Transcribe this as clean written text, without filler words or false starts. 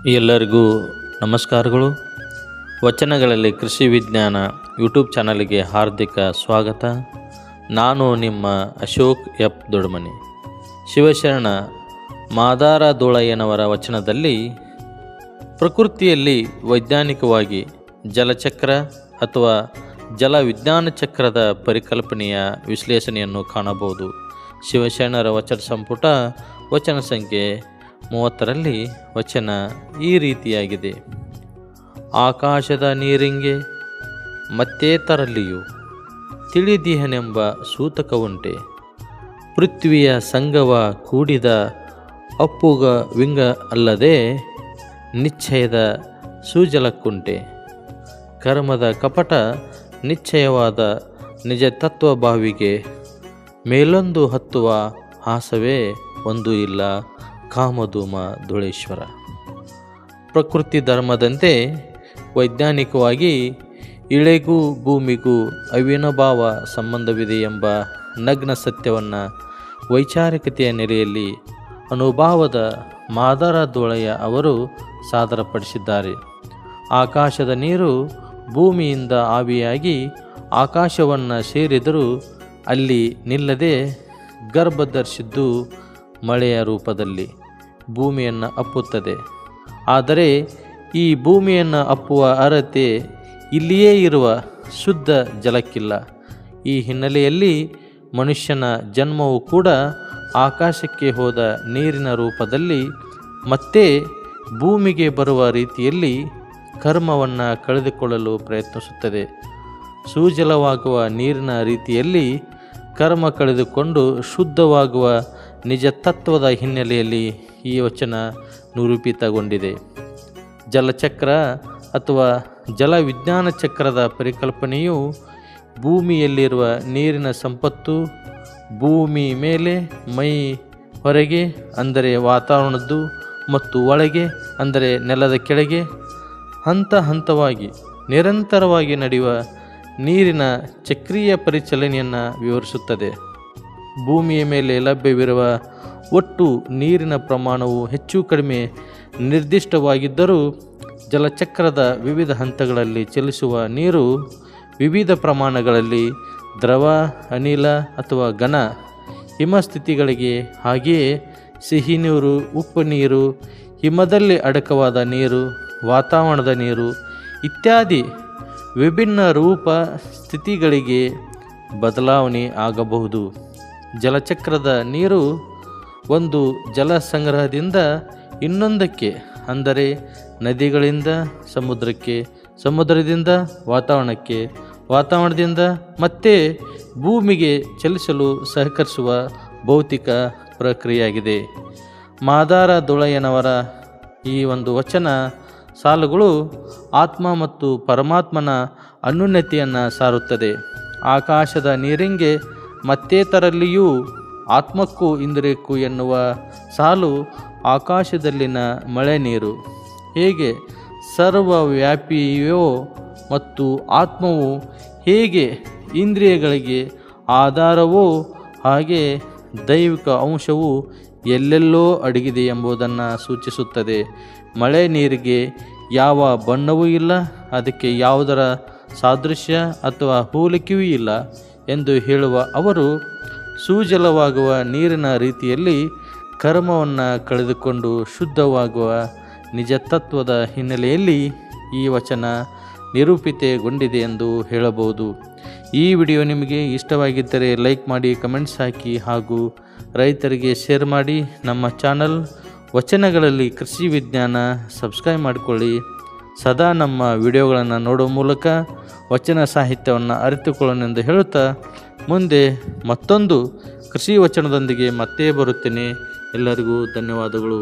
ಎಲ್ಲರಿಗೂ ನಮಸ್ಕಾರಗಳು. ವಚನಗಳಲ್ಲಿ ಕೃಷಿ ವಿಜ್ಞಾನ ಯೂಟ್ಯೂಬ್ ಚಾನಲ್ಗೆ ಹಾರ್ದಿಕ ಸ್ವಾಗತ. ನಾನು ನಿಮ್ಮ ಅಶೋಕ್ ಎಫ್ ದೊಡ್ಮನಿ. ಶಿವಶರಣ ಮಾದಾರ ದೋಳಯ್ಯನವರ ವಚನದಲ್ಲಿ ಪ್ರಕೃತಿಯಲ್ಲಿ ವೈಜ್ಞಾನಿಕವಾಗಿ ಜಲಚಕ್ರ ಅಥವಾ ಜಲ ವಿಜ್ಞಾನ ಚಕ್ರದ ಪರಿಕಲ್ಪನೆಯ ವಿಶ್ಲೇಷಣೆಯನ್ನು ಕಾಣಬಹುದು. ಶಿವಶರಣರ ವಚನ ಸಂಪುಟ ವಚನ ಸಂಖ್ಯೆ 30ರಲ್ಲಿ ವಚನ ಈ ರೀತಿಯಾಗಿದೆ. ಆಕಾಶದ ನೀರಿಂಗೆ ಮತ್ತೇತರಲ್ಲಿಯೂ ತಿಳಿದಿಹನೆಂಬ ಸೂತಕವುಂಟೆ, ಪೃಥ್ವಿಯ ಸಂಗವ ಕೂಡಿದ ಅಪ್ಪುಗ ವಿಂಗ ಅಲ್ಲದೆ ನಿಶ್ಚಯದ ಸೂಜಲಕ್ಕುಂಟೆ. ಕರ್ಮದ ಕಪಟ ನಿಶ್ಚಯವಾದ ನಿಜ ತತ್ವಭಾವಿಗೆ ಮೇಲೊಂದು ಹತ್ತುವ ಹಾಸವೇ ಒಂದು ಇಲ್ಲ, ಕಾಮಧೂಮ ಧೂಳೇಶ್ವರ. ಪ್ರಕೃತಿ ಧರ್ಮದಂತೆ ವೈಜ್ಞಾನಿಕವಾಗಿ ಇಳೆಗೂ ಭೂಮಿಗೂ ಅವಿನಾಭಾವ ಸಂಬಂಧವಿದೆ ಎಂಬ ನಗ್ನ ಸತ್ಯವನ್ನು ವೈಚಾರಿಕತೆಯ ನೆಲೆಯಲ್ಲಿ ಅನುಭಾವದ ಮಾದಾರ ದೋಳಯ್ಯ ಅವರು ಸಾದರಪಡಿಸಿದ್ದಾರೆ. ಆಕಾಶದ ನೀರು ಭೂಮಿಯಿಂದ ಆವಿಯಾಗಿ ಆಕಾಶವನ್ನು ಸೇರಿದರೂ ಅಲ್ಲಿ ನಿಲ್ಲದೆ ಗರ್ಭಧರಿಸಿದ್ದು ಮಳೆಯ ರೂಪದಲ್ಲಿ ಭೂಮಿಯನ್ನು ಅಪ್ಪುತ್ತದೆ. ಆದರೆ ಈ ಭೂಮಿಯನ್ನು ಅಪ್ಪುವ ಅರ್ಹತೆ ಇಲ್ಲಿಯೇ ಇರುವ ಶುದ್ಧ ಜಲಕ್ಕಿಲ್ಲ. ಈ ಹಿನ್ನೆಲೆಯಲ್ಲಿ ಮನುಷ್ಯನ ಜನ್ಮವು ಕೂಡ ಆಕಾಶಕ್ಕೆ ಹೋದ ನೀರಿನ ರೂಪದಲ್ಲಿ ಮತ್ತೆ ಭೂಮಿಗೆ ಬರುವ ರೀತಿಯಲ್ಲಿ ಕರ್ಮವನ್ನು ಕಳೆದುಕೊಳ್ಳಲು ಪ್ರಯತ್ನಿಸುತ್ತದೆ. ಸೂಜಲವಾಗುವ ನೀರಿನ ರೀತಿಯಲ್ಲಿ ಕರ್ಮ ಕಳೆದುಕೊಂಡು ಶುದ್ಧವಾಗುವ ನಿಜ ತತ್ವದ ಹಿನ್ನೆಲೆಯಲ್ಲಿ ಈ ವಚನ ನಿರೂಪಿತಗೊಂಡಿದೆ. ಜಲಚಕ್ರ ಅಥವಾ ಜಲ ವಿಜ್ಞಾನ ಚಕ್ರದ ಪರಿಕಲ್ಪನೆಯು ಭೂಮಿಯಲ್ಲಿರುವ ನೀರಿನ ಸಂಪತ್ತು ಭೂಮಿ ಮೇಲೆ ಮೈ ಹೊರಗೆ ಅಂದರೆ ವಾತಾವರಣದ್ದು ಮತ್ತು ಒಳಗೆ ಅಂದರೆ ನೆಲದ ಕೆಳಗೆ ಹಂತ ಹಂತವಾಗಿ ನಿರಂತರವಾಗಿ ನಡೆಯುವ ನೀರಿನ ಚಕ್ರೀಯ ಪರಿಚಲನೆಯನ್ನು ವಿವರಿಸುತ್ತದೆ. ಭೂಮಿಯ ಮೇಲೆ ಲಭ್ಯವಿರುವ ಒಟ್ಟು ನೀರಿನ ಪ್ರಮಾಣವು ಹೆಚ್ಚು ಕಡಿಮೆ ನಿರ್ದಿಷ್ಟವಾಗಿದ್ದರೂ ಜಲಚಕ್ರದ ವಿವಿಧ ಹಂತಗಳಲ್ಲಿ ಚಲಿಸುವ ನೀರು ವಿವಿಧ ಪ್ರಮಾಣಗಳಲ್ಲಿ ದ್ರವ, ಅನಿಲ ಅಥವಾ ಘನ, ಹಿಮಸ್ಥಿತಿಗಳಿಗೆ, ಹಾಗೆಯೇ ಸಿಹಿ ನೀರು, ಉಪ್ಪು ನೀರು, ಹಿಮದಲ್ಲಿ ಅಡಕವಾದ ನೀರು, ವಾತಾವರಣದ ನೀರು ಇತ್ಯಾದಿ ವಿಭಿನ್ನ ರೂಪ ಸ್ಥಿತಿಗಳಿಗೆ ಬದಲಾವಣೆ ಆಗಬಹುದು. ಜಲಚಕ್ರದ ನೀರು ಒಂದು ಜಲ ಸಂಗ್ರಹದಿಂದ ಇನ್ನೊಂದಕ್ಕೆ, ಅಂದರೆ ನದಿಗಳಿಂದ ಸಮುದ್ರಕ್ಕೆ, ಸಮುದ್ರದಿಂದ ವಾತಾವರಣಕ್ಕೆ, ವಾತಾವರಣದಿಂದ ಮತ್ತೆ ಭೂಮಿಗೆ ಚಲಿಸಲು ಸಹಕರಿಸುವ ಭೌತಿಕ ಪ್ರಕ್ರಿಯೆಯಾಗಿದೆ. ಮಾದಾರ ದೋಳಯ್ಯನವರ ಈ ಒಂದು ವಚನ ಸಾಲುಗಳು ಆತ್ಮ ಮತ್ತು ಪರಮಾತ್ಮನ ಅನ್ಯೋನ್ಯತೆಯನ್ನು ಸಾರುತ್ತದೆ. ಆಕಾಶದ ನೀರಿಂಗೆ ಮತ್ತೇತರಲ್ಲಿಯೂ ಆತ್ಮಕ್ಕೂ ಇಂದ್ರಿಯಕ್ಕೂ ಎನ್ನುವ ಸಾಲು ಆಕಾಶದಲ್ಲಿನ ಮಳೆ ನೀರು ಹೇಗೆ ಸರ್ವವ್ಯಾಪಿಯೋ ಮತ್ತು ಆತ್ಮವು ಹೇಗೆ ಇಂದ್ರಿಯಗಳಿಗೆ ಆಧಾರವೋ ಹಾಗೆ ದೈವಿಕ ಅಂಶವು ಎಲ್ಲೆಲ್ಲೋ ಅಡಗಿದೆ ಎಂಬುದನ್ನು ಸೂಚಿಸುತ್ತದೆ. ಮಳೆ ನೀರಿಗೆ ಯಾವ ಬಣ್ಣವೂ ಇಲ್ಲ, ಅದಕ್ಕೆ ಯಾವುದರ ಸಾದೃಶ್ಯ ಅಥವಾ ಹೋಲಿಕೆಯೂ ಇಲ್ಲ ಎಂದು ಹೇಳುವ ಅವರು ಸೂಜಲವಾಗುವ ನೀರಿನ ರೀತಿಯಲ್ಲಿ ಕರ್ಮವನ್ನು ಕಳೆದುಕೊಂಡು ಶುದ್ಧವಾಗುವ ನಿಜ ತತ್ವದ ಹಿನ್ನೆಲೆಯಲ್ಲಿ ಈ ವಚನ ನಿರೂಪಿತಗೊಂಡಿದೆ ಎಂದು ಹೇಳಬಹುದು. ಈ ವಿಡಿಯೋ ನಿಮಗೆ ಇಷ್ಟವಾಗಿದ್ದರೆ ಲೈಕ್ ಮಾಡಿ, ಕಮೆಂಟ್ಸ್ ಹಾಕಿ ಹಾಗೂ ರೈತರಿಗೆ ಶೇರ್ ಮಾಡಿ. ನಮ್ಮ ಚಾನಲ್ ವಚನಗಳಲ್ಲಿ ಕೃಷಿ ವಿಜ್ಞಾನ ಸಬ್ಸ್ಕ್ರೈಬ್ ಮಾಡಿಕೊಳ್ಳಿ. ಸದಾ ನಮ್ಮ ವಿಡಿಯೋಗಳನ್ನು ನೋಡುವ ಮೂಲಕ ವಚನ ಸಾಹಿತ್ಯವನ್ನು ಅರಿತುಕೊಳ್ಳೋಣೆಂದು ಹೇಳುತ್ತಾ ಮುಂದೆ ಮತ್ತೊಂದು ಕೃಷಿ ವಚನದೊಂದಿಗೆ ಮತ್ತೆ ಬರುತ್ತೇನೆ. ಎಲ್ಲರಿಗೂ ಧನ್ಯವಾದಗಳು.